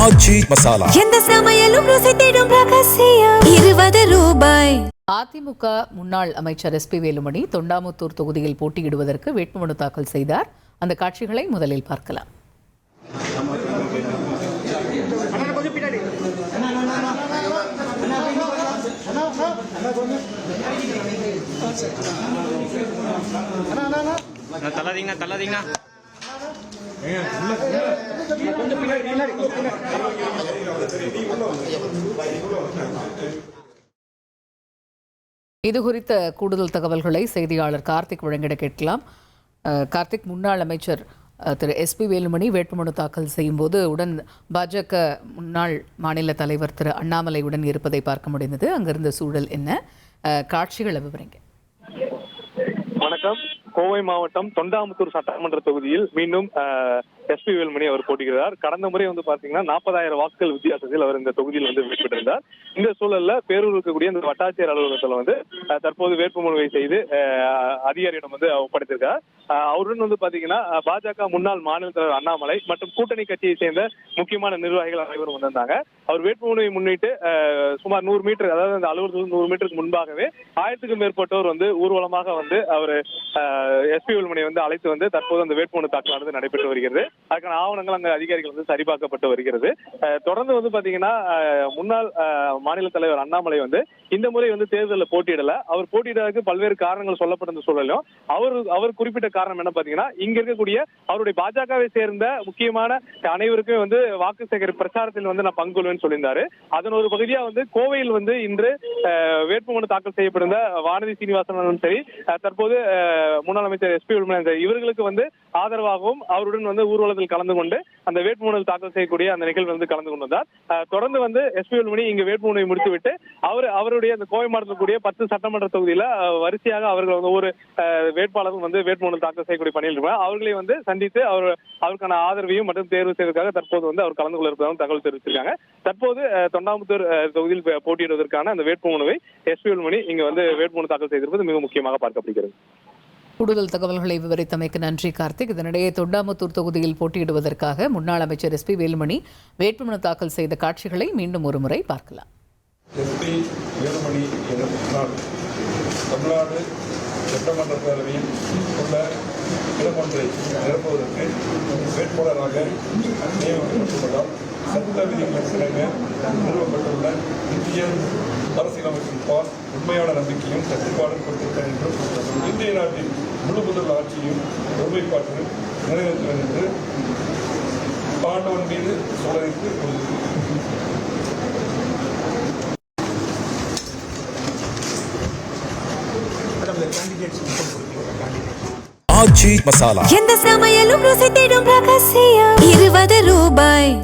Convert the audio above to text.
ஆச்சி மசாலா எந்த சமையலும் ருசி தேடும் ரகசியம் ₹20. அதிமுக முன்னாள் அமைச்சர் SP வேலுமணி தொண்டாமுத்தூர் தொகுதியில் போட்டியிடுவதற்கு வேட்புமனு தாக்கல் செய்தார். அந்த காட்சிகளை முதலில் பார்க்கலாம். தள்ளாதீங்கண்ணா இது குறித்த கூடுதல் தகவல்களை செய்தியாளர் கார்த்திக் வழங்கிட கேட்கலாம். கார்த்திக், முன்னாள் அமைச்சர் திரு SP வேலுமணி வேட்புமனு தாக்கல் செய்யும் போது உடன் பாஜக முன்னாள் மாநில தலைவர் திரு அண்ணாமலையுடன் இருப்பதை பார்க்க முடிந்தது. அங்கிருந்த சூழல் என்ன, காட்சிகளை விவரிங்க. வணக்கம். கோவை மாவட்டம் தொண்டாமுத்தூர் சட்டமன்ற தொகுதியில் மீண்டும் SP வேலுமணி அவர் போட்டியிடுகிறார். கடந்த முறை பாத்தீங்கன்னா 40,000 வாக்குகள் வித்தியாசத்தில் அவர் இந்த தொகுதியில் வெற்றி பெற்றிருந்தார். இந்த சூழல்ல பேரூர் இருக்கக்கூடிய இந்த வட்டாட்சியர் அலுவலகத்துல தற்போது வேட்புமனுவை செய்து அதிகாரியிடம் ஒப்படைத்திருக்கார். அவருடன் பாத்தீங்கன்னா பாஜக முன்னாள் மாநில தலைவர் அண்ணாமலை மற்றும் கூட்டணி கட்சியை சேர்ந்த முக்கியமான நிர்வாகிகள் அனைவரும் வந்திருந்தாங்க. அவர் வேட்புமனுவை முன்னிட்டு சுமார் 100 மீட்டர், அதாவது அந்த அலுவலகத்தில் 100 மீட்டருக்கு முன்பாகவே 1000க்கும் மேற்பட்டோர் ஊர்வலமாக SP வேலுமணி அழைத்து தற்போது அந்த வேட்புமனு தாக்கலானது நடைபெற்று வருகிறது. அதுக்கான ஆவணங்கள் அங்க அதிகாரிகள் சரிபார்க்கப்பட்டு வருகிறது. தொடர்ந்து பாத்தீங்கன்னா முன்னாள் மாநில தலைவர் அண்ணாமலை இந்த முறை தேர்தலில் போட்டியிடல. அவர் போட்டியிடறதுக்கு பல்வேறு காரணங்கள் சொல்லப்பட்ட சூழலும் அவர் குறிப்பிட்ட காரணம் என்ன பாத்தீங்கன்னா, இங்க இருக்கக்கூடிய அவருடைய பாஜகவை சேர்ந்த முக்கியமான அனைவருக்கும் வாக்கு சேகரிப்பு பிரச்சாரத்தில் நான் பங்கு கொள்வேன்னு சொல்லியிருந்தாரு. அதன் ஒரு பகுதியா கோவையில் இன்று வேட்புமனு தாக்கல் செய்யப்பட்டிருந்த வானதி சீனிவாசனும் சரி, தற்போது முன்னாள் அமைச்சர் SP வேலுமணி இவர்களுக்கு ஆதரவாகவும் அவருடன் ஊர்வலத்தில் கலந்து கொண்டு அந்த வேட்புமனு தாக்கல் செய்யக்கூடிய அந்த நிகழ்வு கலந்து கொண்டிருந்தார். தொடர்ந்து SP வேலுமணி இங்கு வேட்புமனுவை முடித்துவிட்டு அவருடைய அந்த கோவை மாவட்டத்தில் கூடிய 10 சட்டமன்ற தொகுதியில வரிசையாக அவர்கள் ஒரு வேட்பாளரும் வேட்புமனு தாக்கல் செய்யக்கூடிய பணியில் இருப்பார். அவர்களை சந்தித்து அவருக்கான ஆதரவையும் மற்றும் தேர்வு செய்வதற்காக தற்போது அவர் கலந்து கொள்ள இருப்பதாகவும் தகவல் தெரிவிச்சிருக்காங்க. தற்போது தொண்டாமுத்தூர் தொகுதியில் போட்டியிடுவதற்கான அந்த வேட்புமனுவை SP வேலுமணி இங்கு வேட்புமனு தாக்கல் செய்திருப்பது மிக முக்கியமாக பார்க்கப்படுகிறது. கூடுதல் தகவல்களை விவரித்தமைக்கு நன்றி கார்த்திக். இதனிடையே தொண்டாமுத்தூர் தொகுதியில் போட்டியிடுவதற்காக முன்னாள் அமைச்சர் SP வேலுமணி வேட்புமனு தாக்கல் செய்த காட்சிகளை மீண்டும் ஒரு முறை பார்க்கலாம். SP வேலுமணி தமிழ்நாடு சட்டமன்ற பேரவையில் உள்ள இடமொன்றை நிரப்புவதற்கு வேட்பாளராக நியமிக்கப்பட்டுள்ளதால் சட்ட விதிகளுக்கு நிறுவப்பட்டுள்ள இந்திய அரசியலமைப்பின் பால் உண்மையான நம்பிக்கையும் கட்டுப்பாடும் கொண்டிருக்க என்றும் இந்திய நாட்டின் முழு முதல் ஆட்சியும் ஒருமைப்பாட்டில் நிறைவேற்றுவேன் என்று ஆண்டவன் மீது சோதனைக்கு ஆச்சி மசாலா எந்த சமையலும் ருசி தேடும் ரகசியம் ₹20.